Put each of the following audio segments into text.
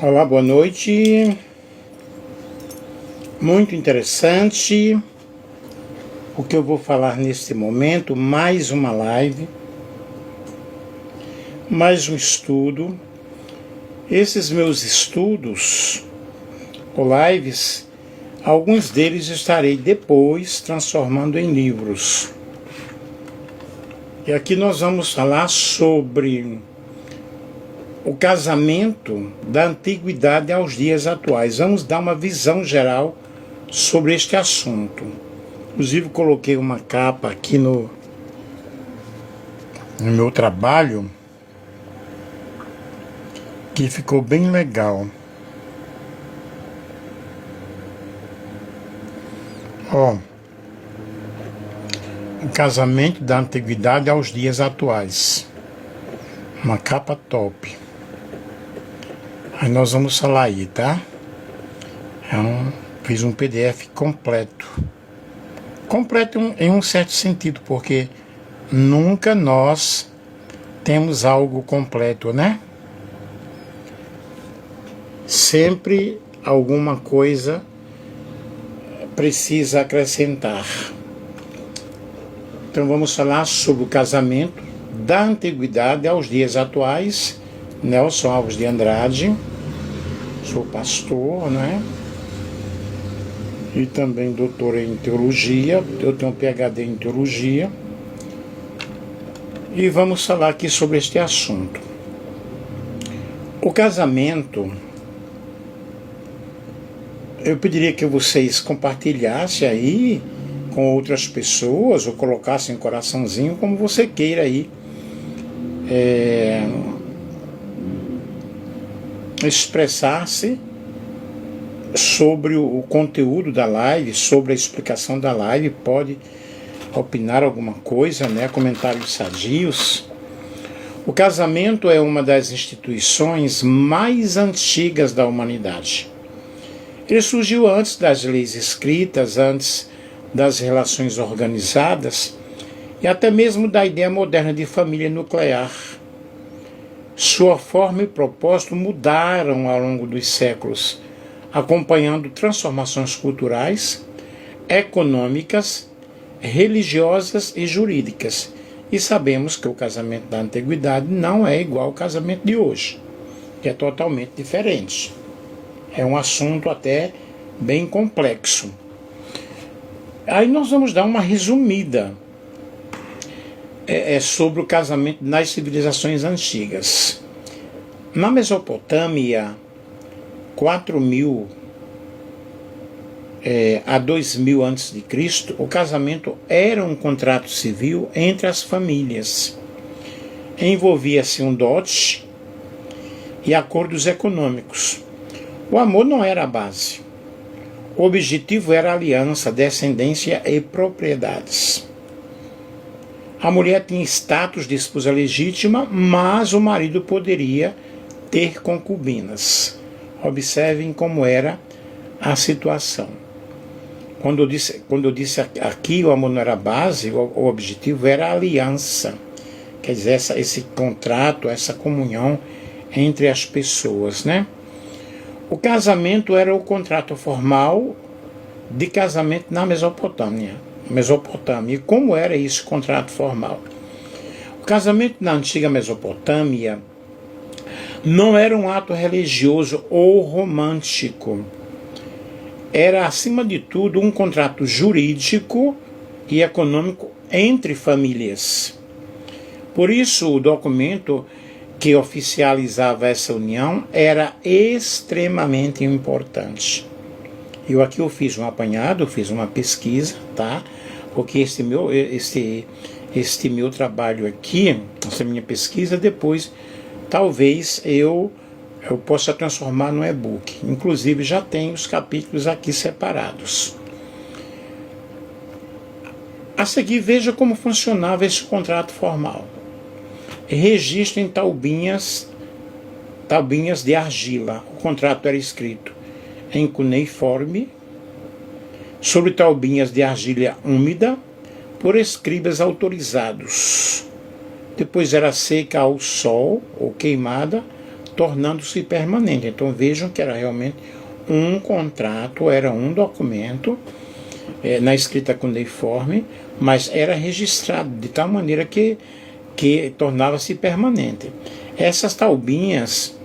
Olá, boa noite. Muito interessante o que eu vou falar neste momento. Mais uma live, mais um estudo. Esses meus estudos ou lives, alguns deles estarei depois transformando em livros. E aqui nós vamos falar sobre o casamento da antiguidade aos dias atuais. Vamos dar uma visão geral sobre este assunto. Inclusive coloquei uma capa aqui no meu trabalho que ficou bem legal. Ó, o casamento da antiguidade aos dias atuais. Uma capa top. Aí nós vamos falar aí, tá? Fiz um PDF completo. Completo em um certo sentido, porque nunca nós temos algo completo, né? Sempre alguma coisa precisa acrescentar. Então vamos falar sobre o casamento da antiguidade aos dias atuais. Nelson Alves de Andrade, sou pastor, né? E também doutor em teologia, eu tenho um PhD em teologia. E vamos falar aqui sobre este assunto. O casamento, eu pediria que vocês compartilhassem aí com outras pessoas, ou colocassem um coraçãozinho, como você queira aí. Expressar-se sobre o conteúdo da live, sobre a explicação da live, pode opinar alguma coisa, né? Comentários sadios. O casamento é uma das instituições mais antigas da humanidade. Ele surgiu antes das leis escritas, antes das relações organizadas e até mesmo da ideia moderna de família nuclear. Sua forma e propósito mudaram ao longo dos séculos, acompanhando transformações culturais, econômicas, religiosas e jurídicas. E sabemos que o casamento da antiguidade não é igual ao casamento de hoje, que é totalmente diferente. É um assunto até bem complexo. Aí nós vamos dar uma resumida sobre o casamento nas civilizações antigas. Na Mesopotâmia, 4.000 a 2.000 a.C., o casamento era um contrato civil entre as famílias. Envolvia-se um dote e acordos econômicos. O amor não era a base. O objetivo era a aliança, descendência e propriedades. A mulher tinha status de esposa legítima, mas o marido poderia ter concubinas. Observem como era a situação. Quando eu disse aqui o amor não era a base, o objetivo era a aliança. Quer dizer, esse contrato, essa comunhão entre as pessoas, né? O casamento era o contrato formal de casamento na Mesopotâmia. E como era esse contrato formal? O casamento na antiga Mesopotâmia não era um ato religioso ou romântico. Era, acima de tudo, um contrato jurídico e econômico entre famílias. Por isso, o documento que oficializava essa união era extremamente importante. Eu fiz um apanhado, fiz uma pesquisa, tá? Porque este meu trabalho aqui, essa minha pesquisa, depois talvez eu possa transformar no e-book. Inclusive já tem os capítulos aqui separados. A seguir, veja como funcionava esse contrato formal. Registro em taubinhas de argila. O contrato era escrito em cuneiforme, sobre taubinhas de argila úmida, por escribas autorizados. Depois era seca ao sol ou queimada, tornando-se permanente. Então vejam que era realmente um contrato, era um documento na escrita cuneiforme, mas era registrado de tal maneira que tornava-se permanente. Essas taubinhas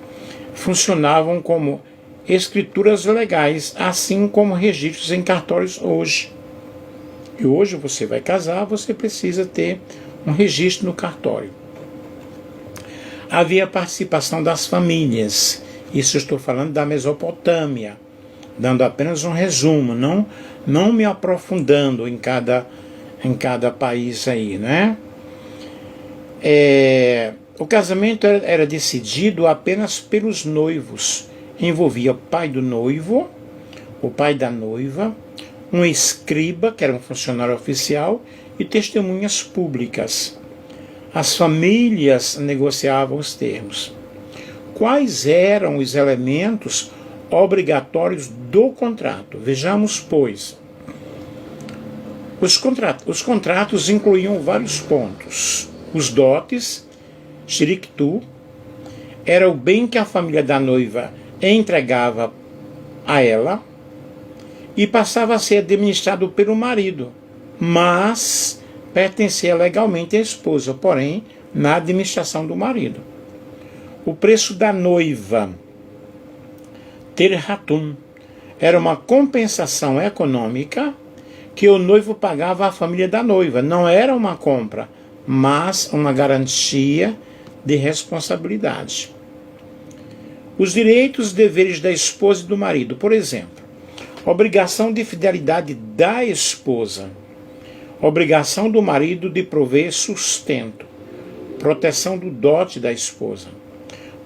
funcionavam como escrituras legais, assim como registros em cartórios hoje. E hoje você vai casar, você precisa ter um registro no cartório. Havia participação das famílias. Isso eu estou falando da Mesopotâmia, dando apenas um resumo, não me aprofundando em cada país aí, né? O casamento era decidido apenas pelos noivos. Envolvia o pai do noivo, o pai da noiva, um escriba, que era um funcionário oficial, e testemunhas públicas. As famílias negociavam os termos. Quais eram os elementos obrigatórios do contrato? Vejamos, pois. Os contratos incluíam vários pontos. Os dotes, shiriktu, era o bem que a família da noiva entregava a ela e passava a ser administrado pelo marido, mas pertencia legalmente à esposa, porém na administração do marido. O preço da noiva, terhatun, era uma compensação econômica que o noivo pagava à família da noiva. Não era uma compra, mas uma garantia de responsabilidade. Os direitos e deveres da esposa e do marido, por exemplo, obrigação de fidelidade da esposa, obrigação do marido de prover sustento, proteção do dote da esposa,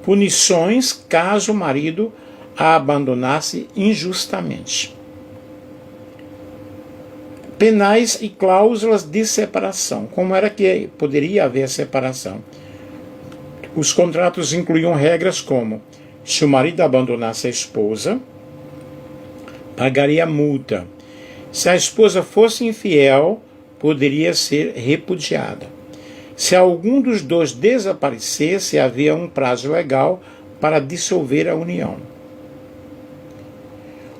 punições caso o marido a abandonasse injustamente, penais e cláusulas de separação. Como era que poderia haver separação? Os contratos incluíam regras como: se o marido abandonasse a esposa, pagaria multa. Se a esposa fosse infiel, poderia ser repudiada. Se algum dos dois desaparecesse, havia um prazo legal para dissolver a união.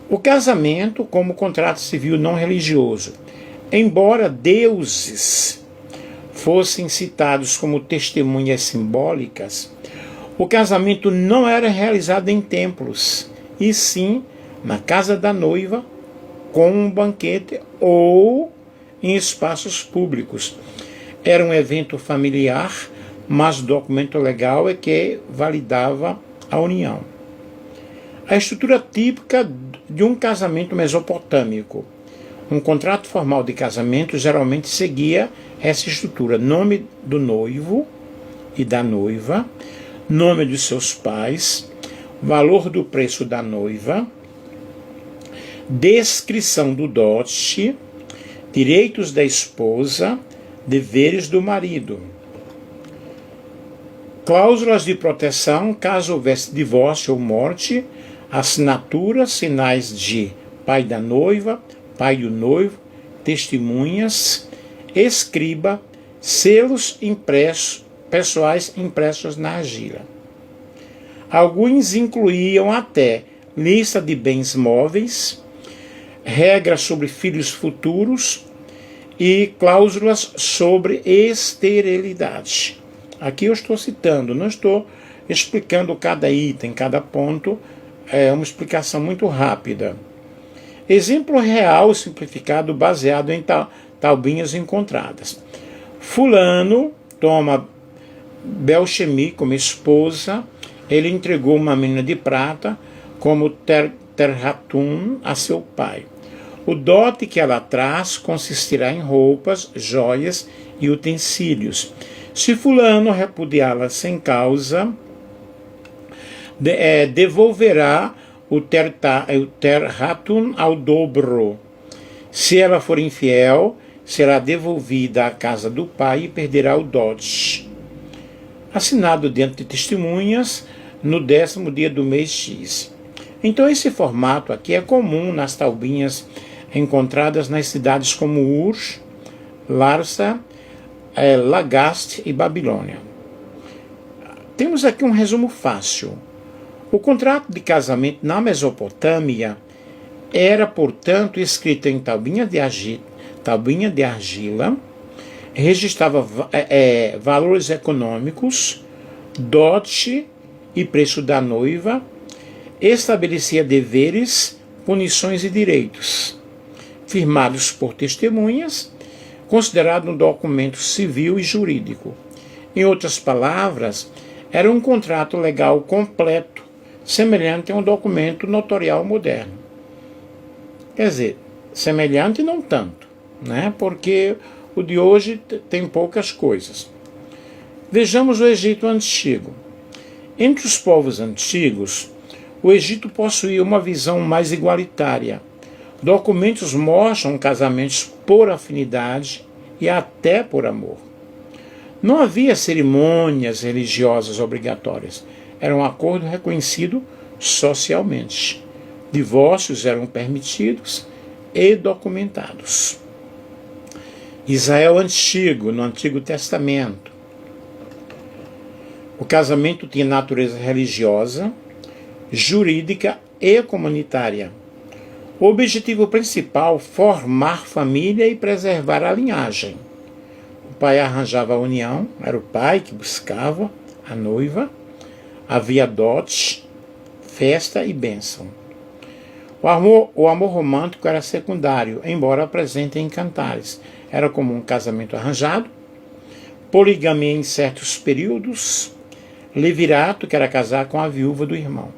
O casamento como contrato civil não religioso. Embora deuses fossem citados como testemunhas simbólicas, o casamento não era realizado em templos, e sim na casa da noiva, com um banquete ou em espaços públicos. Era um evento familiar, mas o documento legal é que validava a união. A estrutura típica de um casamento mesopotâmico. Um contrato formal de casamento geralmente seguia essa estrutura: nome do noivo e da noiva, nome dos seus pais, valor do preço da noiva, descrição do dote, direitos da esposa, deveres do marido, cláusulas de proteção caso houvesse divórcio ou morte, assinatura, sinais de pai da noiva, pai do noivo, testemunhas, escriba, selos impressos, pessoais impressos na argila. Alguns incluíam até lista de bens móveis, regras sobre filhos futuros e cláusulas sobre esterilidade. Aqui eu estou citando, não estou explicando cada item, cada ponto, é uma explicação muito rápida. Exemplo real simplificado baseado em taubinhas encontradas. Fulano toma Belchemi como esposa, ele entregou uma mina de prata como terhatun a seu pai. O dote que ela traz consistirá em roupas, joias e utensílios. Se fulano repudiá-la sem causa, devolverá o terhatun ao dobro. Se ela for infiel, será devolvida à casa do pai e perderá o dote. Assinado diante de testemunhas no 10º dia do mês X. Então esse formato aqui é comum nas taubinhas encontradas nas cidades como Ur, Larsa, Lagaste e Babilônia. Temos aqui um resumo fácil. O contrato de casamento na Mesopotâmia era, portanto, escrito em tabuinha de argila, registrava valores econômicos, dote e preço da noiva, estabelecia deveres, punições e direitos, firmados por testemunhas, considerado um documento civil e jurídico. Em outras palavras, era um contrato legal completo, semelhante a um documento notarial moderno. Quer dizer, semelhante não tanto, né? Porque o de hoje tem poucas coisas. Vejamos o Egito Antigo. Entre os povos antigos, o Egito possuía uma visão mais igualitária. Documentos mostram casamentos por afinidade e até por amor. Não havia cerimônias religiosas obrigatórias. Era um acordo reconhecido socialmente. Divórcios eram permitidos e documentados. Israel Antigo, no Antigo Testamento. O casamento tinha natureza religiosa, jurídica e comunitária. O objetivo principal, formar família e preservar a linhagem. O pai arranjava a união, era o pai que buscava a noiva, havia dote, festa e bênção. O amor romântico era secundário, embora presente em cantares. Era comum um casamento arranjado, poligamia em certos períodos, levirato, que era casar com a viúva do irmão.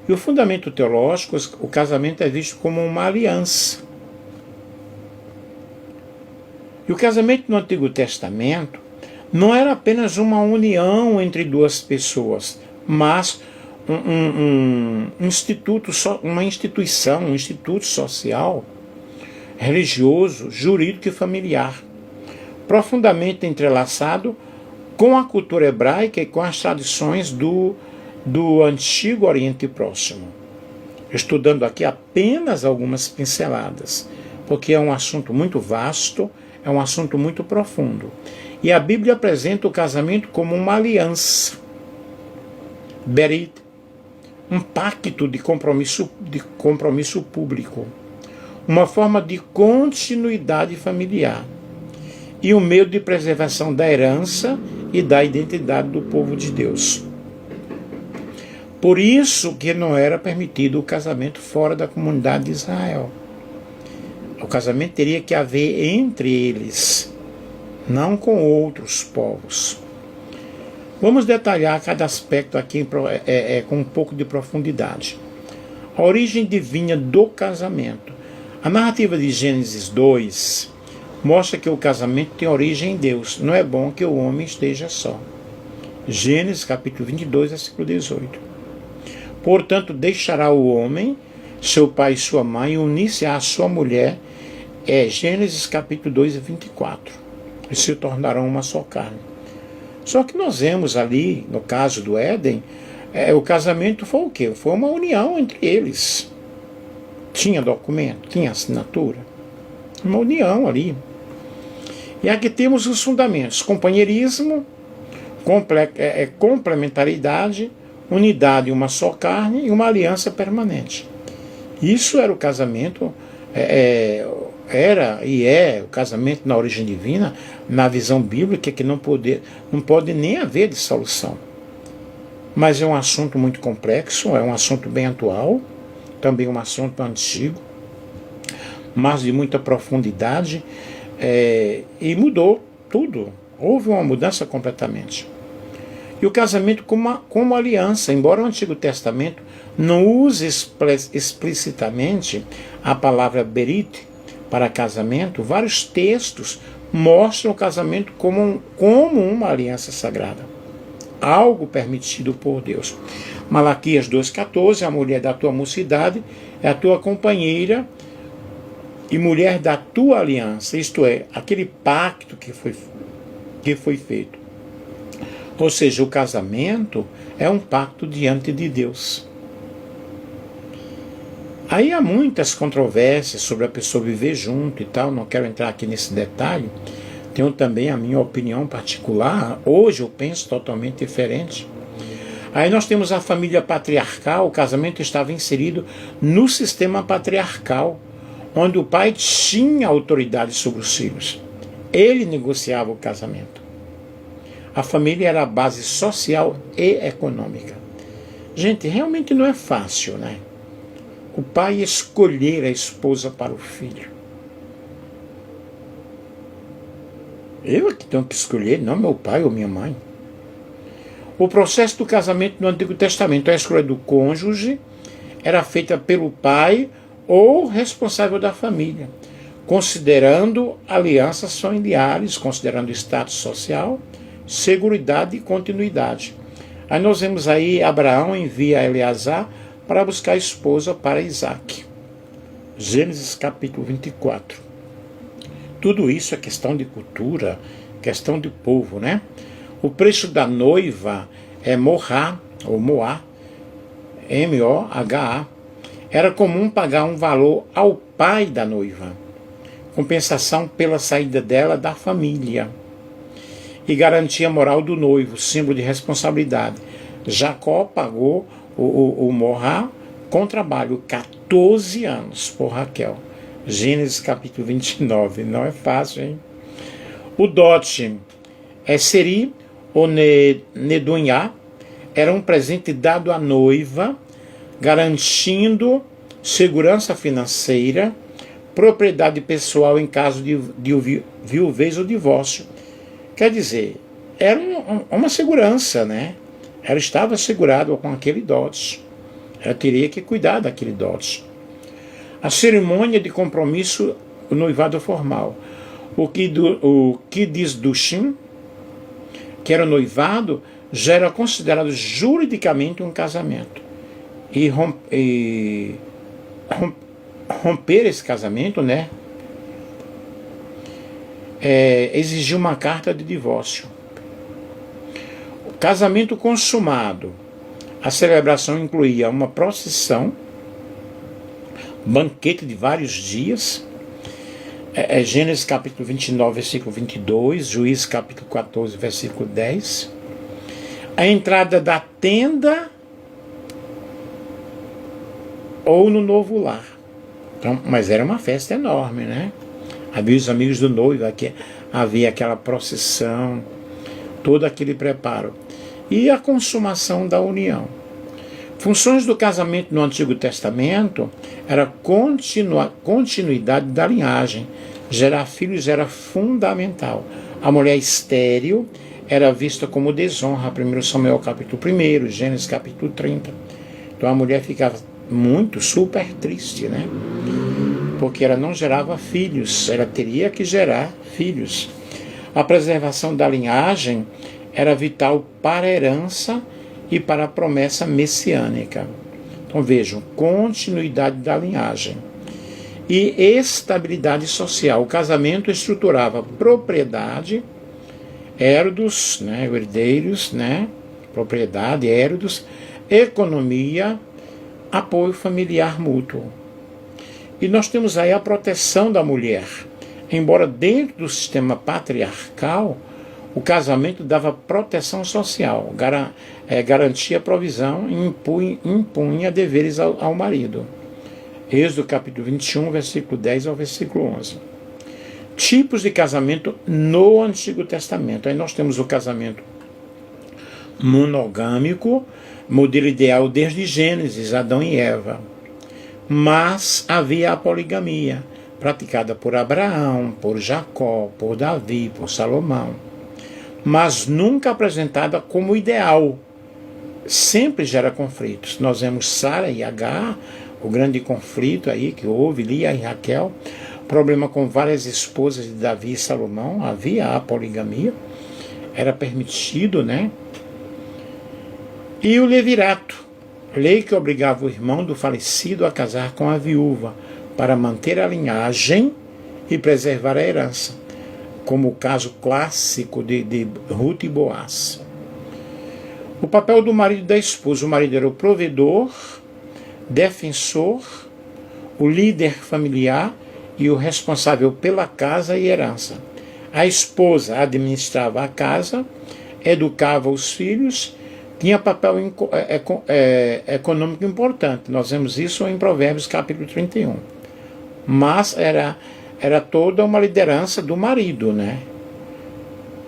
E o fundamento teológico, o casamento é visto como uma aliança. E o casamento no Antigo Testamento não era apenas uma união entre duas pessoas, mas um instituto social, religioso, jurídico e familiar, profundamente entrelaçado com a cultura hebraica e com as tradições do Antigo Oriente Próximo. Estudando aqui apenas algumas pinceladas, porque é um assunto muito vasto, é um assunto muito profundo. E a Bíblia apresenta o casamento como uma aliança, berit, um pacto de compromisso público, uma forma de continuidade familiar e um meio de preservação da herança e da identidade do povo de Deus. Por isso que não era permitido o casamento fora da comunidade de Israel. O casamento teria que haver entre eles, não com outros povos. Vamos detalhar cada aspecto aqui com um pouco de profundidade. A origem divina do casamento. A narrativa de Gênesis 2 mostra que o casamento tem origem em Deus. Não é bom que o homem esteja só. Gênesis capítulo 22, versículo 18. Portanto, deixará o homem, seu pai e sua mãe, e unir-se à sua mulher. Gênesis capítulo 2, 24. E se tornarão uma só carne. Só que nós vemos ali, no caso do Éden, o casamento foi o quê? Foi uma união entre eles. Tinha documento, tinha assinatura. Uma união ali. E aqui temos os fundamentos: companheirismo, complementaridade, unidade, uma só carne e uma aliança permanente. Isso era o casamento, era e é o casamento na origem divina, na visão bíblica, que não pode nem haver dissolução. Mas é um assunto muito complexo, é um assunto bem atual, também um assunto antigo, mas de muita profundidade, e mudou tudo. Houve uma mudança completamente. E o casamento como aliança, embora o Antigo Testamento não use explicitamente a palavra berit para casamento, vários textos mostram o casamento como uma aliança sagrada, algo permitido por Deus. Malaquias 2,14, a mulher da tua mocidade é a tua companheira e mulher da tua aliança, isto é, aquele pacto que foi feito. Ou seja, o casamento é um pacto diante de Deus. Aí há muitas controvérsias sobre a pessoa viver junto e tal, não quero entrar aqui nesse detalhe. Tenho também a minha opinião particular, hoje eu penso totalmente diferente. Aí nós temos a família patriarcal. O casamento estava inserido no sistema patriarcal, onde o pai tinha autoridade sobre os filhos. Ele negociava o casamento. A família era a base social e econômica. Gente, realmente não é fácil, né? O pai escolher a esposa para o filho. Eu é que tenho que escolher, não meu pai ou minha mãe. O processo do casamento no Antigo Testamento, a escolha do cônjuge era feita pelo pai ou responsável da família, considerando alianças familiares, considerando status social, seguridade e continuidade. Aí nós vemos aí Abraão envia Eleazar para buscar esposa para Isaac. Gênesis capítulo 24. Tudo isso é questão de cultura, questão de povo, né? O preço da noiva é Mohá, ou Moá, M-O-H-A. Era comum pagar um valor ao pai da noiva, compensação pela saída dela da família, e garantia moral do noivo, símbolo de responsabilidade. Jacó pagou o Mohá com trabalho, 14 anos por Raquel. Gênesis capítulo 29, não é fácil, hein? O dote é Seri ou Nedunhá, era um presente dado à noiva, garantindo segurança financeira, propriedade pessoal em caso de viuvez ou divórcio. Quer dizer, era uma segurança, né? Ela estava assegurada com aquele dote. Ela teria que cuidar daquele dote. A cerimônia de compromisso, o noivado formal. O Kiddushim, que era o noivado, já era considerado juridicamente um casamento. E romper esse casamento, né, exigia uma carta de divórcio. O casamento consumado, a celebração incluía uma procissão, banquete de vários dias, Gênesis capítulo 29, versículo 22, Juízes capítulo 14, versículo 10, a entrada da tenda ou no novo lar. Então, mas era uma festa enorme, né? Havia os amigos do noivo, havia aquela procissão, todo aquele preparo. E a consumação da união. Funções do casamento no Antigo Testamento era continuidade da linhagem. Gerar filhos era fundamental. A mulher estéril era vista como desonra. 1 Samuel capítulo 1, Gênesis capítulo 30. Então a mulher ficava super triste, né? Porque ela não gerava filhos, ela teria que gerar filhos. A preservação da linhagem era vital para a herança e para a promessa messiânica. Então vejam, continuidade da linhagem e estabilidade social. O casamento estruturava propriedade, hérdos, né, herdeiros, né, propriedade, hérdos, economia, apoio familiar mútuo. E nós temos aí a proteção da mulher. Embora dentro do sistema patriarcal, o casamento dava proteção social, garantia provisão e impunha deveres ao marido. Êxodo capítulo 21, versículo 10 ao versículo 11. Tipos de casamento no Antigo Testamento. Aí nós temos o casamento monogâmico, modelo ideal desde Gênesis, Adão e Eva. Mas havia a poligamia, praticada por Abraão, por Jacó, por Davi, por Salomão, mas nunca apresentada como ideal. Sempre gera conflitos. Nós vemos Sara e Agar, o grande conflito aí que houve, Lia e Raquel, problema com várias esposas de Davi e Salomão, havia a poligamia, era permitido, né? E o levirato, lei que obrigava o irmão do falecido a casar com a viúva, para manter a linhagem e preservar a herança, como o caso clássico de Ruth e Boaz. O papel do marido e da esposa. O marido era o provedor, defensor, o líder familiar e o responsável pela casa e herança. A esposa administrava a casa, educava os filhos, tinha papel econômico importante. Nós vemos isso em Provérbios capítulo 31. Mas era toda uma liderança do marido, né?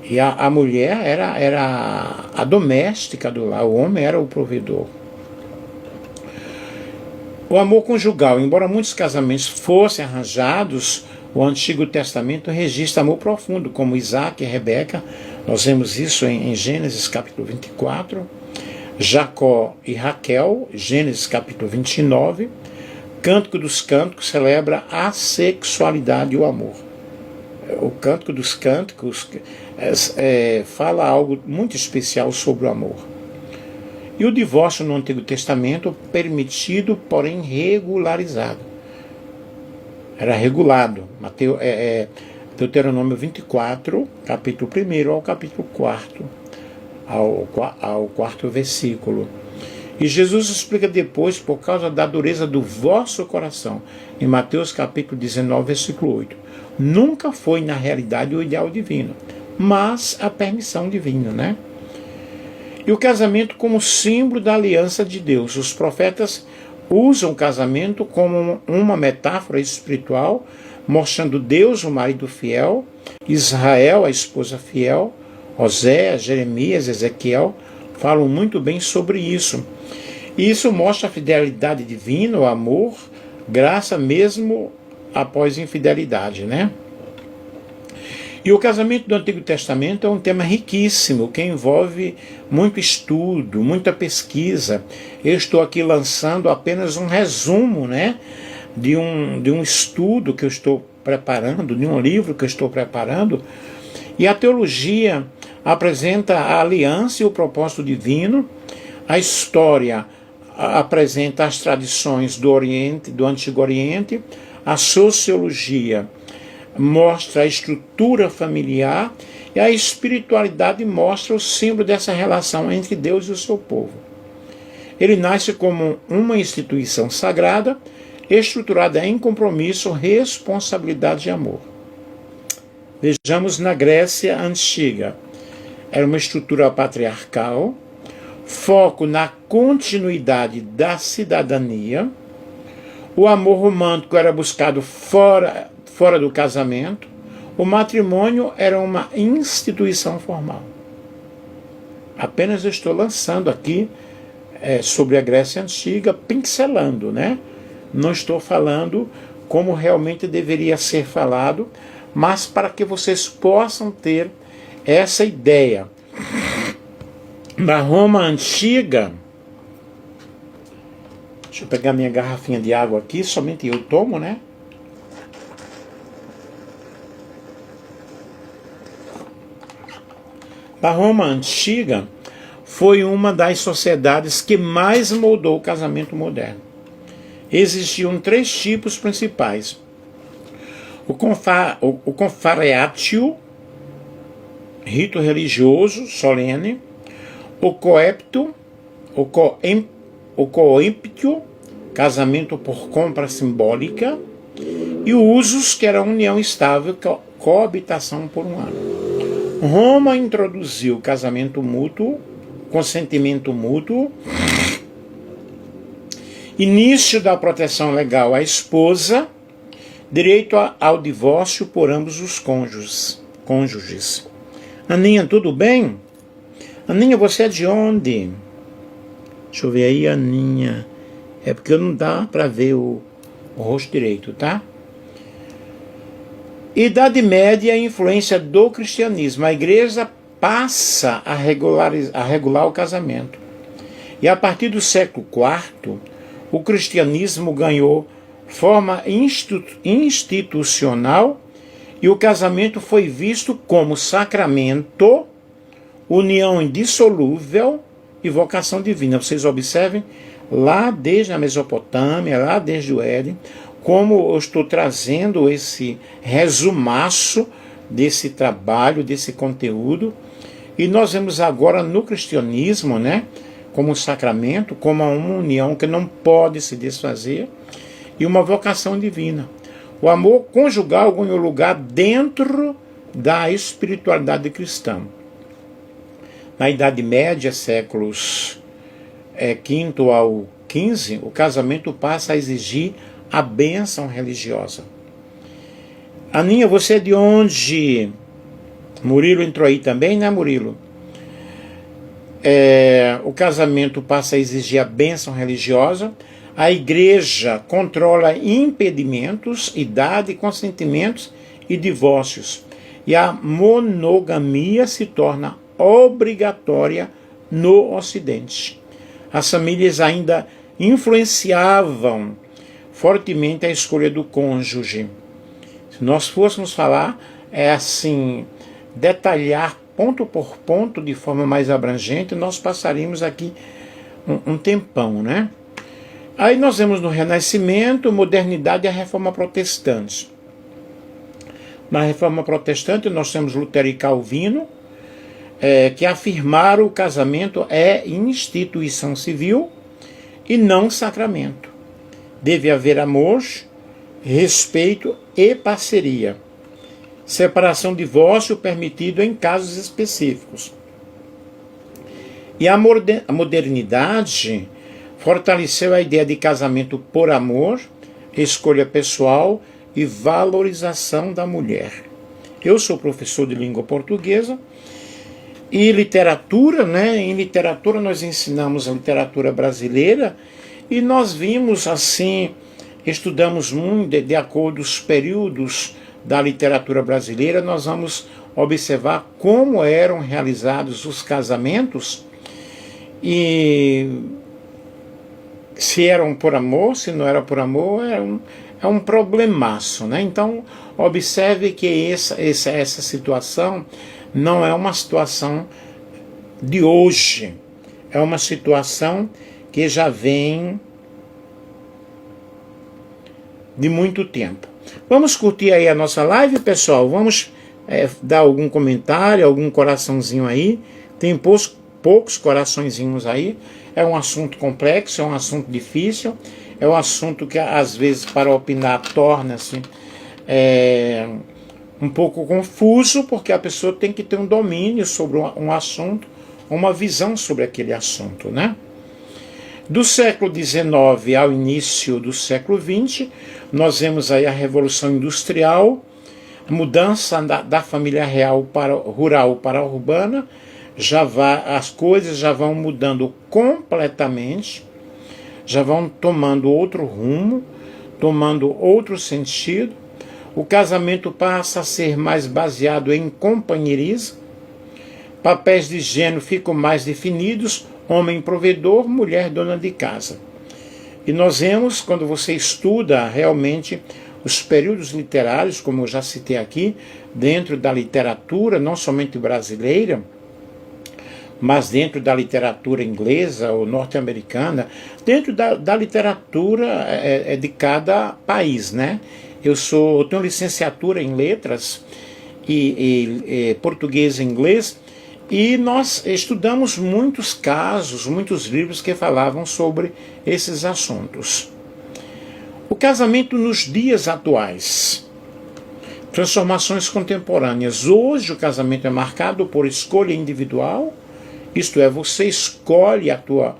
E a mulher era a doméstica do lar, o homem era o provedor. O amor conjugal, embora muitos casamentos fossem arranjados, o Antigo Testamento registra amor profundo, como Isaac e Rebeca. Nós vemos isso em Gênesis capítulo 24, Jacó e Raquel, Gênesis capítulo 29, Cântico dos Cânticos celebra a sexualidade e o amor. O Cântico dos Cânticos fala algo muito especial sobre o amor. E o divórcio no Antigo Testamento permitido, porém regularizado. Era regulado. Deuteronômio 24, capítulo 1 ao capítulo 4, ao quarto versículo. E Jesus explica depois, por causa da dureza do vosso coração, em Mateus capítulo 19, versículo 8. Nunca foi, na realidade, o ideal divino, mas a permissão divina, né? E o casamento como símbolo da aliança de Deus. Os profetas usam o casamento como uma metáfora espiritual, mostrando Deus, o marido fiel, Israel, a esposa fiel, Oséias, Jeremias, Ezequiel, falam muito bem sobre isso. E isso mostra a fidelidade divina, o amor, graça mesmo após infidelidade, né? E o casamento do Antigo Testamento é um tema riquíssimo, que envolve muito estudo, muita pesquisa. Eu estou aqui lançando apenas um resumo, né, de um estudo que eu estou preparando, de um livro que eu estou preparando. E a teologia apresenta a aliança e o propósito divino. A história apresenta as tradições do Oriente, do Antigo Oriente. A sociologia mostra a estrutura familiar e a espiritualidade mostra o símbolo dessa relação entre Deus e o seu povo. Ele nasce como uma instituição sagrada, estruturada em compromisso, responsabilidade e amor. Vejamos na Grécia Antiga. Era uma estrutura patriarcal, foco na continuidade da cidadania. O amor romântico era buscado fora do casamento. O matrimônio era uma instituição formal. Apenas eu estou lançando aqui sobre a Grécia Antiga, pincelando, né? Não estou falando como realmente deveria ser falado, mas para que vocês possam ter essa ideia. Na Roma Antiga, deixa eu pegar minha garrafinha de água aqui, somente eu tomo, né? A Roma Antiga foi uma das sociedades que mais moldou o casamento moderno. Existiam 3 tipos principais. O confareatio, rito religioso, solene. O coepto, o coemptio, casamento por compra simbólica. E o usus, que era a união estável, coabitação por um ano. Roma introduziu casamento mútuo, consentimento mútuo, início da proteção legal à esposa, direito ao divórcio por ambos os cônjuges. Aninha, tudo bem? Aninha, você é de onde? Deixa eu ver aí, Aninha. É porque não dá para ver o rosto direito, tá? Idade Média e a influência do cristianismo. A igreja passa a regular o casamento. E a partir do século IV, o cristianismo ganhou forma institucional e o casamento foi visto como sacramento, união indissolúvel e vocação divina. Vocês observem, lá desde a Mesopotâmia, lá desde o Éden, como eu estou trazendo esse resumaço desse trabalho, desse conteúdo. E nós vemos agora no cristianismo, né, como um sacramento, como uma união que não pode se desfazer, e uma vocação divina. O amor conjugal ganhou lugar dentro da espiritualidade cristã. Na Idade Média, séculos V ao XV, o casamento passa a exigir a bênção religiosa. Aninha, você é de onde? Murilo entrou aí também, né, Murilo? O casamento passa a exigir a bênção religiosa. A igreja controla impedimentos, idade, consentimentos e divórcios. E a monogamia se torna obrigatória no Ocidente. As famílias ainda influenciavam fortemente a escolha do cônjuge. Se nós fôssemos falar, detalhar ponto por ponto de forma mais abrangente, nós passaríamos aqui um tempão, né? Aí nós vemos no Renascimento, modernidade e a Reforma Protestante. Na Reforma Protestante nós temos Lutero e Calvino, que afirmaram o casamento é instituição civil e não sacramento. Deve haver amor, respeito e parceria. Separação, divórcio permitido em casos específicos. E a modernidade fortaleceu a ideia de casamento por amor, escolha pessoal e valorização da mulher. Eu sou professor de língua portuguesa e literatura, né? Em literatura nós ensinamos a literatura brasileira e nós vimos assim, estudamos muito de acordo com os períodos da literatura brasileira, nós vamos observar como eram realizados os casamentos e se eram por amor, se não era por amor, é um problemaço, né? Então, observe que essa situação não é uma situação de hoje, é uma situação que já vem de muito tempo. Vamos curtir aí a nossa live, pessoal? Vamos dar algum comentário, algum coraçãozinho aí. Tem poucos coraçõezinhos aí. É um assunto complexo, é um assunto difícil, é um assunto que às vezes para opinar torna-se um pouco confuso, porque a pessoa tem que ter um domínio sobre um assunto, uma visão sobre aquele assunto, né? Do século XIX ao início do século XX, nós vemos aí a Revolução Industrial, mudança da família rural para a urbana, as coisas já vão mudando completamente, já vão tomando outro rumo, tomando outro sentido. O casamento passa a ser mais baseado em companheirismo, papéis de gênero ficam mais definidos, homem provedor, mulher dona de casa. E nós vemos, quando você estuda realmente os períodos literários, como eu já citei aqui, dentro da literatura, não somente brasileira, mas dentro da literatura inglesa ou norte-americana, dentro da literatura de cada país, né? Eu tenho licenciatura em letras e português e inglês, e nós estudamos muitos casos, muitos livros que falavam sobre esses assuntos. O casamento nos dias atuais. Transformações contemporâneas. Hoje o casamento é marcado por escolha individual, isto é, você escolhe a tua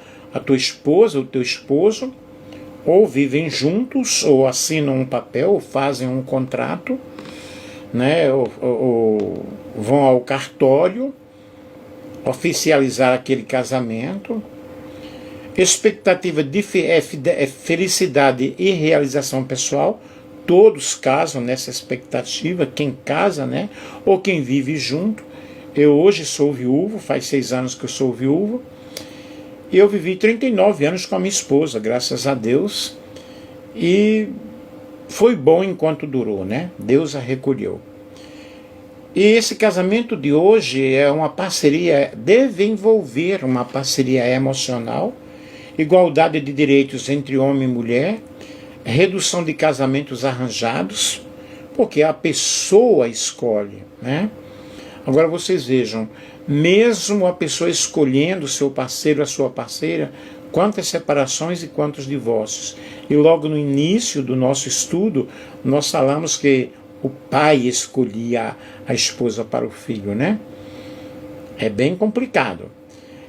esposa, o teu esposo, ou vivem juntos, ou assinam um papel, ou fazem um contrato, né, ou vão ao cartório oficializar aquele casamento. Expectativa de felicidade e realização pessoal. Todos casam nessa expectativa, quem casa, né, ou quem vive junto. Eu hoje sou viúvo, faz 6 anos que eu sou viúvo, e eu vivi 39 anos com a minha esposa, graças a Deus, e foi bom enquanto durou, né? Deus a recolheu. E esse casamento de hoje é uma parceria, deve envolver uma parceria emocional, igualdade de direitos entre homem e mulher, redução de casamentos arranjados, porque a pessoa escolhe, né? Agora vocês vejam, mesmo a pessoa escolhendo o seu parceiro, a sua parceira, quantas separações e quantos divórcios. E logo no início do nosso estudo, nós falamos que o pai escolhia a esposa para o filho, né? É bem complicado.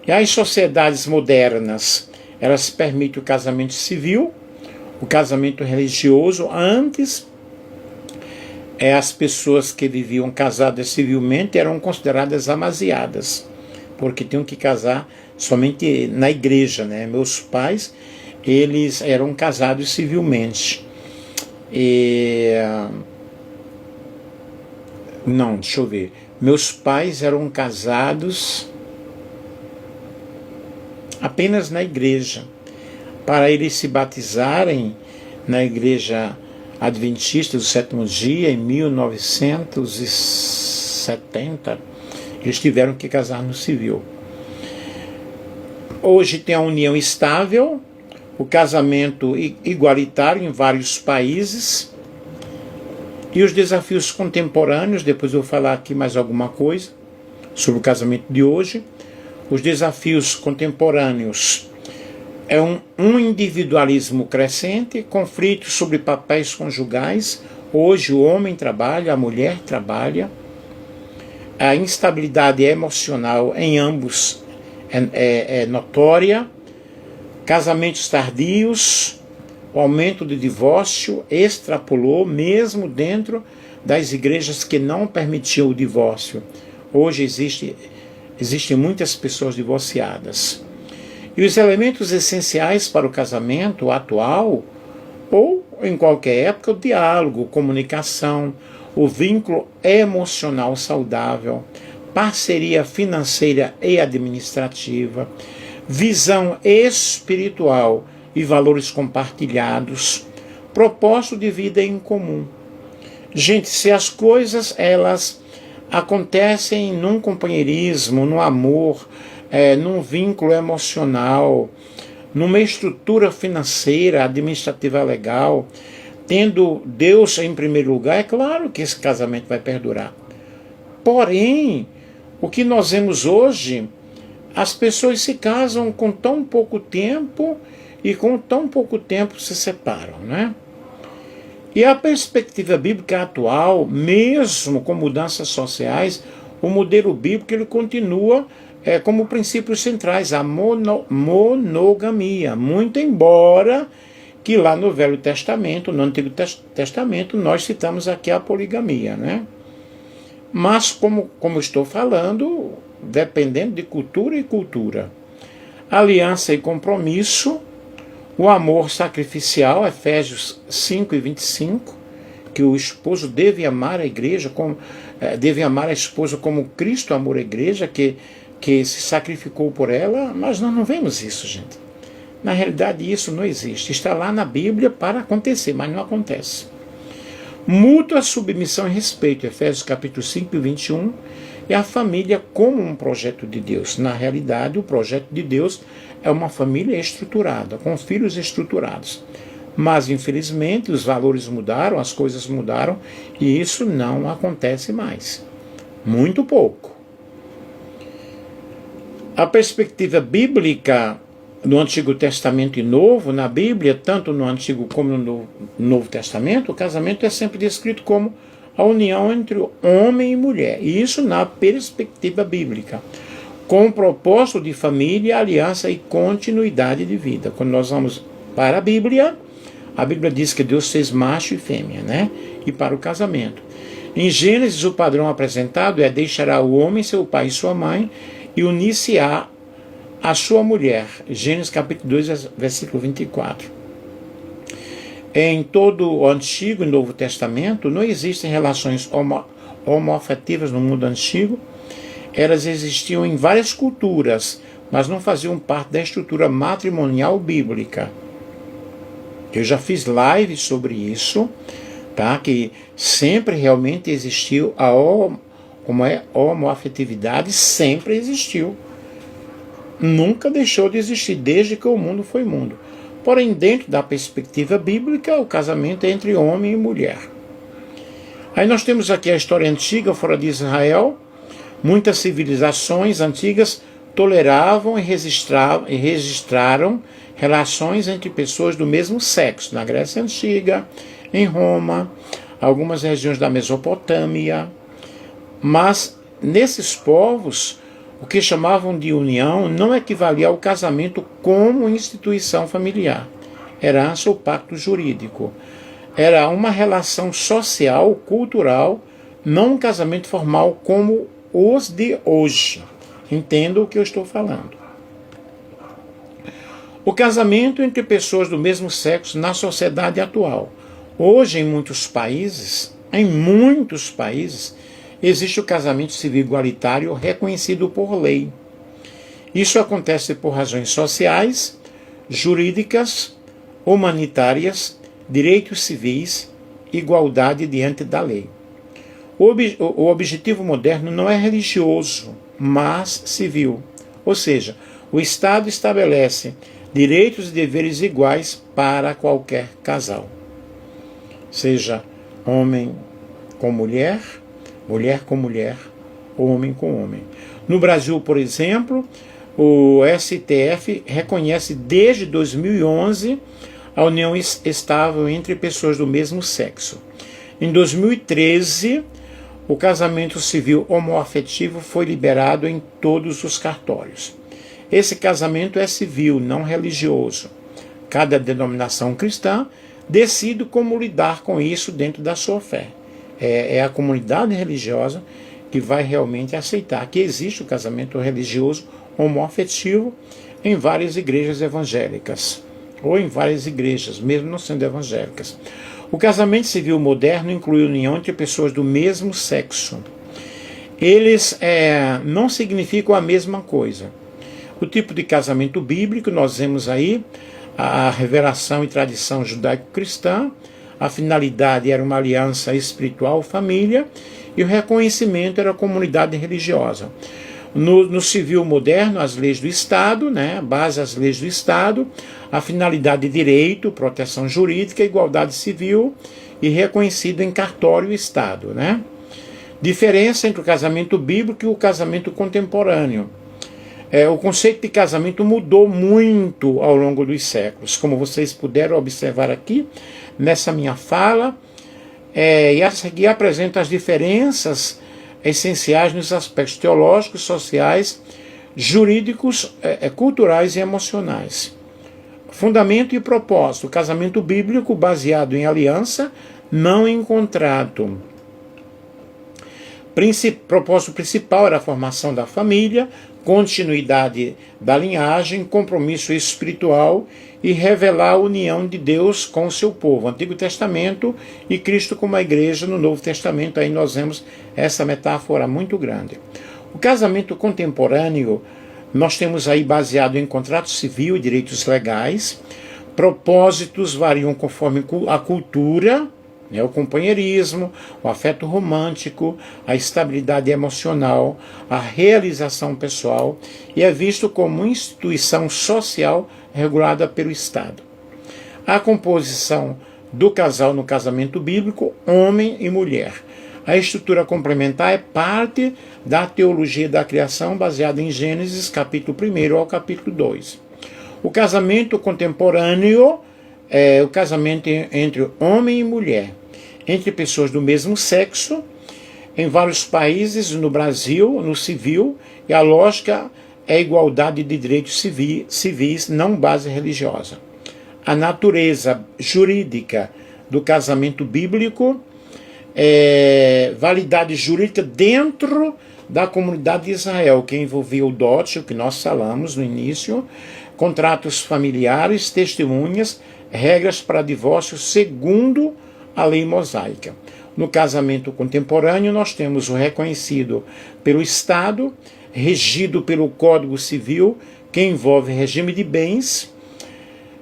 E as sociedades modernas, elas permitem o casamento civil, o casamento religioso. Antes, as pessoas que viviam casadas civilmente eram consideradas amasiadas, porque tinham que casar somente na igreja, né? Meus pais, eles eram casados civilmente. Não, deixa eu ver. Meus pais eram casados apenas na igreja. Para eles se batizarem na igreja adventista do sétimo dia, em 1970, eles tiveram que casar no civil. Hoje tem a união estável, o casamento igualitário em vários países, e os desafios contemporâneos. Depois eu vou falar aqui mais alguma coisa sobre o casamento de hoje. Os desafios contemporâneos é um individualismo crescente, conflitos sobre papéis conjugais. Hoje o homem trabalha, a mulher trabalha. A instabilidade emocional em ambos é notória. Casamentos tardios, o aumento de divórcio extrapolou mesmo dentro das igrejas que não permitiam o divórcio. Hoje existem muitas pessoas divorciadas. E os elementos essenciais para o casamento atual, ou em qualquer época, o diálogo, comunicação, o vínculo emocional saudável, parceria financeira e administrativa, visão espiritual e valores compartilhados, propósito de vida em comum. Gente, se as coisas elas acontecem num companheirismo, no amor, num vínculo emocional, numa estrutura financeira, administrativa legal, tendo Deus em primeiro lugar, é claro que esse casamento vai perdurar. Porém, o que nós vemos hoje, as pessoas se casam com tão pouco tempo e com tão pouco tempo se separam, né? E a perspectiva bíblica atual, mesmo com mudanças sociais, o modelo bíblico ele continua como princípios centrais, a monogamia, muito embora que lá no Velho Testamento, no Antigo Testamento, nós citamos aqui a poligamia, né? Mas, como estou falando, dependendo de cultura e cultura. Aliança e compromisso, o amor sacrificial, Efésios 5:25, que o esposo deve amar a igreja, deve amar a esposa como Cristo amou a igreja, que se sacrificou por ela. Mas nós não vemos isso, gente. Na realidade, isso não existe. Está lá na Bíblia para acontecer, mas não acontece. Mútua submissão e respeito, Efésios capítulo 5:21, e a família como um projeto de Deus. Na realidade, o projeto de Deus é uma família estruturada, com filhos estruturados. Mas, infelizmente, os valores mudaram, as coisas mudaram, e isso não acontece mais. Muito pouco. A perspectiva bíblica no Antigo Testamento e Novo, na Bíblia, tanto no Antigo como no Novo Testamento, o casamento é sempre descrito como a união entre homem e mulher. E isso na perspectiva bíblica, com o propósito de família, aliança e continuidade de vida. Quando nós vamos para a Bíblia diz que Deus fez macho e fêmea, né? E para o casamento. Em Gênesis, o padrão apresentado é: deixará o homem seu pai e sua mãe e unir-se-á a sua mulher. Gênesis capítulo 2, versículo 24. Em todo o Antigo e Novo Testamento não existem relações homoafetivas no mundo antigo. Elas existiam em várias culturas, mas não faziam parte da estrutura matrimonial bíblica. Eu já fiz lives sobre isso, tá? Que sempre realmente existiu a homoafetividade, sempre existiu. Nunca deixou de existir, desde que o mundo foi mundo. Porém, dentro da perspectiva bíblica, o casamento é entre homem e mulher. Aí nós temos aqui a história antiga fora de Israel. Muitas civilizações antigas toleravam e registraram relações entre pessoas do mesmo sexo. Na Grécia Antiga, em Roma, algumas regiões da Mesopotâmia. Mas, nesses povos, o que chamavam de união não equivalia ao casamento como instituição familiar, herança ou pacto jurídico. Era uma relação social, cultural, não um casamento formal como os de hoje. Entenda o que eu estou falando. O casamento entre pessoas do mesmo sexo na sociedade atual. Hoje, em muitos países, existe o casamento civil igualitário reconhecido por lei. Isso acontece por razões sociais, jurídicas, humanitárias, direitos civis, igualdade diante da lei. O objetivo moderno não é religioso, mas civil. Ou seja, o Estado estabelece direitos e deveres iguais para qualquer casal. Seja homem com mulher, mulher com mulher, homem com homem. No Brasil, por exemplo, o STF reconhece desde 2011 a união estável entre pessoas do mesmo sexo. Em 2013, o casamento civil homoafetivo foi liberado em todos os cartórios. Esse casamento é civil, não religioso. Cada denominação cristã decide como lidar com isso dentro da sua fé. É a comunidade religiosa que vai realmente aceitar que existe o casamento religioso homoafetivo em várias igrejas evangélicas, ou em várias igrejas, mesmo não sendo evangélicas. O casamento civil moderno inclui união entre pessoas do mesmo sexo. Eles não significam a mesma coisa. O tipo de casamento bíblico, nós vemos aí a revelação e tradição judaico-cristã, a finalidade era uma aliança espiritual, família, e o reconhecimento era a comunidade religiosa. No civil moderno, as leis do Estado, base as leis do Estado, a finalidade de direito, proteção jurídica, igualdade civil e reconhecido em cartório e Estado. Diferença entre o casamento bíblico e o casamento contemporâneo. O conceito de casamento mudou muito ao longo dos séculos, como vocês puderam observar aqui nessa minha fala, e a seguir apresenta as diferenças essenciais nos aspectos teológicos, sociais, jurídicos, culturais e emocionais. Fundamento e propósito: o casamento bíblico baseado em aliança, não em contrato. Propósito principal era a formação da família, continuidade da linhagem, compromisso espiritual e revelar a união de Deus com o seu povo. Antigo Testamento e Cristo como a igreja no Novo Testamento, aí nós vemos essa metáfora muito grande. O casamento contemporâneo, nós temos aí baseado em contrato civil e direitos legais. Propósitos variam conforme a cultura, o companheirismo, o afeto romântico, a estabilidade emocional, a realização pessoal, e é visto como uma instituição social regulada pelo Estado. A composição do casal no casamento bíblico, homem e mulher. A estrutura complementar é parte da teologia da criação baseada em Gênesis, capítulo 1 ao capítulo 2. O casamento contemporâneo é o casamento entre homem e mulher, entre pessoas do mesmo sexo, em vários países, no Brasil, no civil, e a lógica é a igualdade de direitos civis, não base religiosa. A natureza jurídica do casamento bíblico validade jurídica dentro da comunidade de Israel, que envolvia o dote, o que nós falamos no início, contratos familiares, testemunhas, regras para divórcio segundo a lei mosaica. No casamento contemporâneo, nós temos o reconhecido pelo Estado, regido pelo Código Civil, que envolve regime de bens,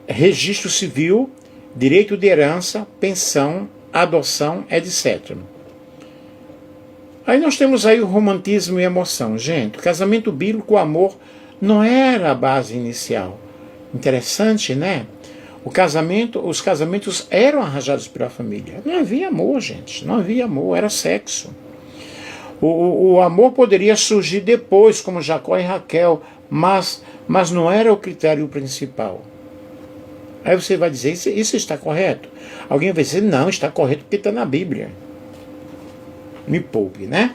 registro civil, direito de herança, pensão, adoção, etc. Aí nós temos aí o romantismo e emoção. Gente, o casamento bíblico, o amor, não era a base inicial. Interessante, né? Os casamentos eram arranjados pela família. Não havia amor, gente. Não havia amor, era sexo. O amor poderia surgir depois, como Jacó e Raquel, mas não era o critério principal. Aí você vai dizer, isso está correto? Alguém vai dizer, não, está correto porque está na Bíblia. Me poupe, né?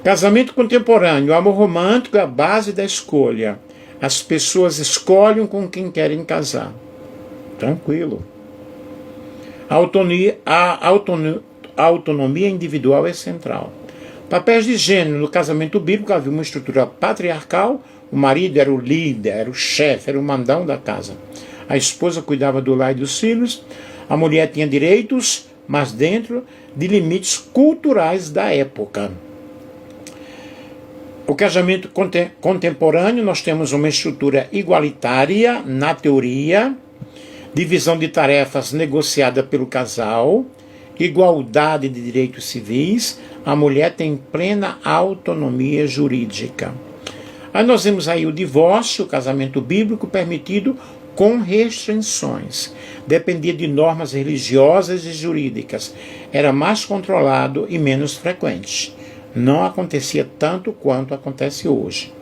Casamento contemporâneo, o amor romântico é a base da escolha. As pessoas escolhem com quem querem casar. Tranquilo. A autonomia individual é central. Papéis de gênero no casamento bíblico havia uma estrutura patriarcal. O marido era o líder, era o chefe, era o mandão da casa. A esposa cuidava do lar e dos filhos. A mulher tinha direitos, mas dentro de limites culturais da época. O casamento contemporâneo, nós temos uma estrutura igualitária na teoria, divisão de tarefas negociada pelo casal, igualdade de direitos civis, a mulher tem plena autonomia jurídica. Aí nós vemos aí o divórcio, o casamento bíblico permitido com restrições. Dependia de normas religiosas e jurídicas. Era mais controlado e menos frequente. Não acontecia tanto quanto acontece hoje.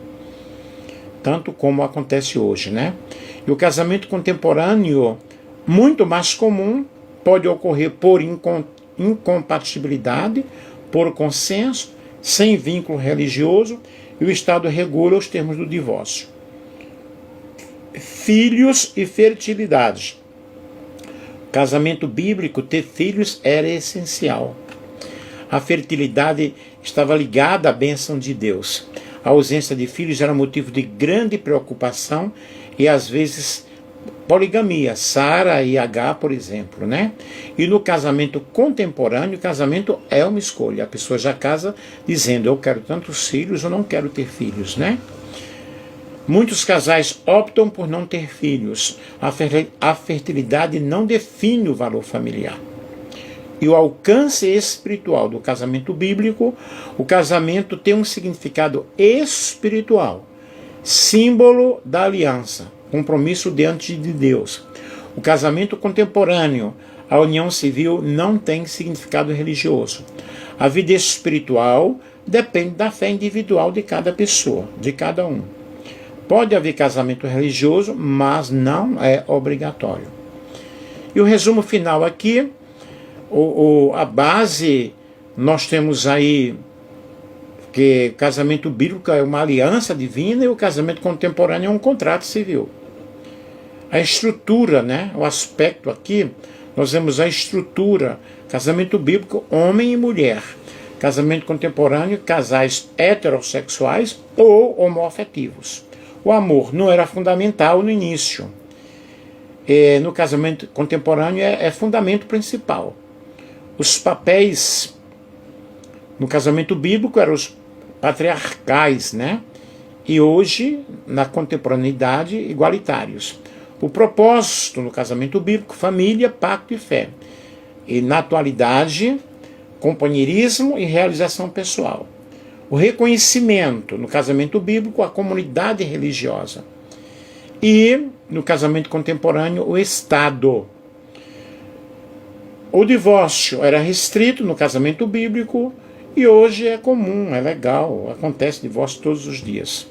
Tanto como acontece hoje, né? E o casamento contemporâneo, muito mais comum, pode ocorrer por incompatibilidade, por consenso, sem vínculo religioso, e o Estado regula os termos do divórcio. Filhos e fertilidade. Casamento bíblico, ter filhos era essencial. A fertilidade estava ligada à bênção de Deus. A ausência de filhos era motivo de grande preocupação e, às vezes, poligamia. Sara e Agar, por exemplo, né? E no casamento contemporâneo, o casamento é uma escolha. A pessoa já casa dizendo, eu quero tantos filhos ou não quero ter filhos, né? Muitos casais optam por não ter filhos. A fertilidade não define o valor familiar. E o alcance espiritual do casamento bíblico, o casamento tem um significado espiritual, símbolo da aliança, compromisso diante de Deus. O casamento contemporâneo, a união civil, não tem significado religioso. A vida espiritual depende da fé individual de cada pessoa, de cada um. Pode haver casamento religioso, mas não é obrigatório. E o resumo final aqui, a base, nós temos aí que o casamento bíblico é uma aliança divina e o casamento contemporâneo é um contrato civil. A estrutura, né, o aspecto aqui, nós vemos a estrutura, casamento bíblico, homem e mulher. Casamento contemporâneo, casais heterossexuais ou homoafetivos. O amor não era fundamental no início. No casamento contemporâneo é fundamento principal. Os papéis no casamento bíblico eram os patriarcais, né? E hoje, na contemporaneidade, igualitários. O propósito no casamento bíblico, família, pacto e fé. E na atualidade, companheirismo e realização pessoal. O reconhecimento no casamento bíblico, a comunidade religiosa. E no casamento contemporâneo, o Estado. O divórcio era restrito no casamento bíblico e hoje é comum, é legal, acontece divórcio todos os dias.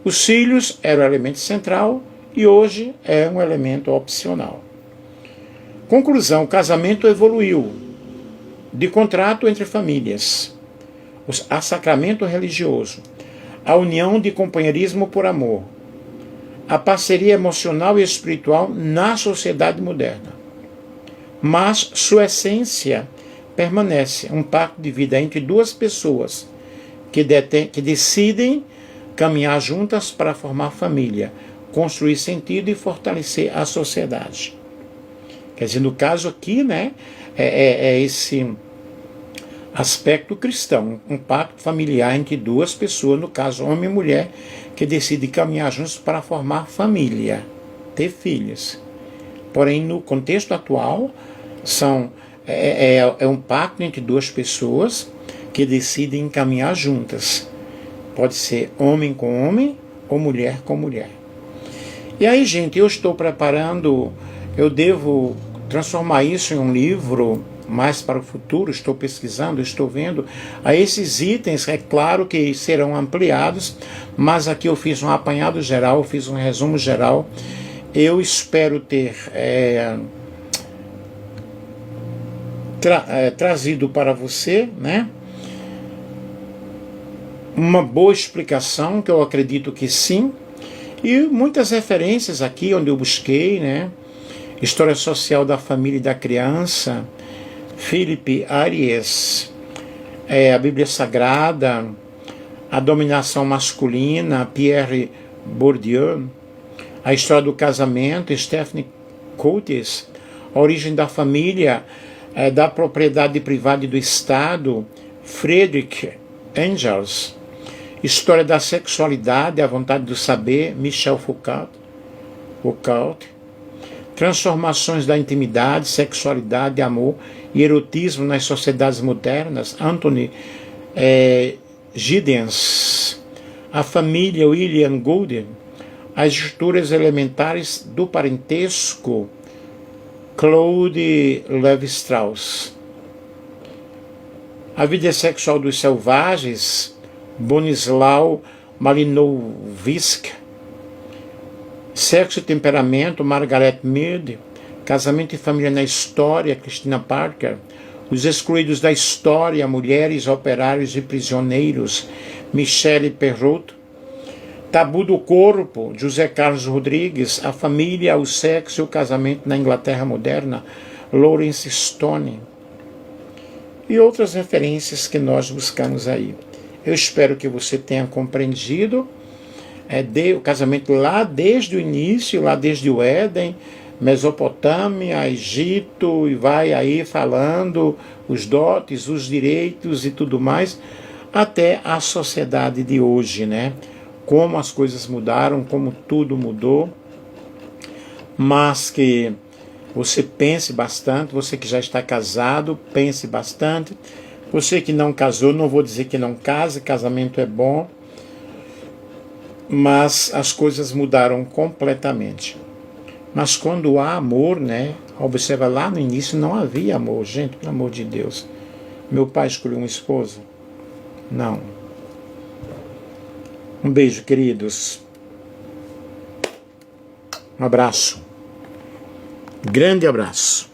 Os filhos eram o elemento central e hoje é um elemento opcional. Conclusão, o casamento evoluiu de contrato entre famílias, a sacramento religioso, a união de companheirismo por amor, a parceria emocional e espiritual na sociedade moderna. Mas sua essência permanece, um pacto de vida entre duas pessoas que decidem caminhar juntas para formar família, construir sentido e fortalecer a sociedade. Quer dizer, no caso aqui, né, é esse aspecto cristão, um pacto familiar entre duas pessoas, no caso homem e mulher, que decidem caminhar juntos para formar família, ter filhos. Porém, no contexto atual, é um pacto entre duas pessoas que decidem caminhar juntas. Pode ser homem com homem ou mulher com mulher. E aí, gente, eu estou preparando, eu devo transformar isso em um livro mais para o futuro, estou pesquisando, estou vendo. A esses itens, é claro que serão ampliados, mas aqui eu fiz um apanhado geral, eu fiz um resumo geral. Eu espero ter trazido para você, né, uma boa explicação, que eu acredito que sim, e muitas referências aqui onde eu busquei, né? História Social da Família e da Criança, Philippe Ariès, a Bíblia Sagrada, a Dominação Masculina, Pierre Bourdieu, a História do Casamento, Stephanie Coates, a Origem da Família, da Propriedade Privada e do Estado, Friedrich Engels, História da Sexualidade, A Vontade do Saber, Michel Foucault, Transformações da Intimidade, Sexualidade, Amor e Erotismo nas Sociedades Modernas, Anthony Giddens, A Família, William Golding, As Estruturas Elementares do Parentesco, Claude Lévi-Strauss, A Vida Sexual dos Selvagens, Bonisław Malinowski, Sexo e Temperamento, Margaret Mead, Casamento e Família na História, Christina Parker, Os Excluídos da História, Mulheres, Operários e Prisioneiros, Michelle Perrot, Tabu do Corpo, José Carlos Rodrigues, A Família, o Sexo e o Casamento na Inglaterra Moderna, Lawrence Stone, e outras referências que nós buscamos aí. Eu espero que você tenha compreendido o casamento lá desde o início, lá desde o Éden, Mesopotâmia, Egito, e vai aí falando os dotes, os direitos e tudo mais, até a sociedade de hoje, né? Como as coisas mudaram, como tudo mudou, mas que você pense bastante, você que já está casado, pense bastante, você que não casou, não vou dizer que não case, casamento é bom, mas as coisas mudaram completamente. Mas quando há amor, né? Observa, lá no início não havia amor, gente, pelo amor de Deus. Meu pai escolheu uma esposa? Não. Um beijo, queridos. Um abraço. Grande abraço.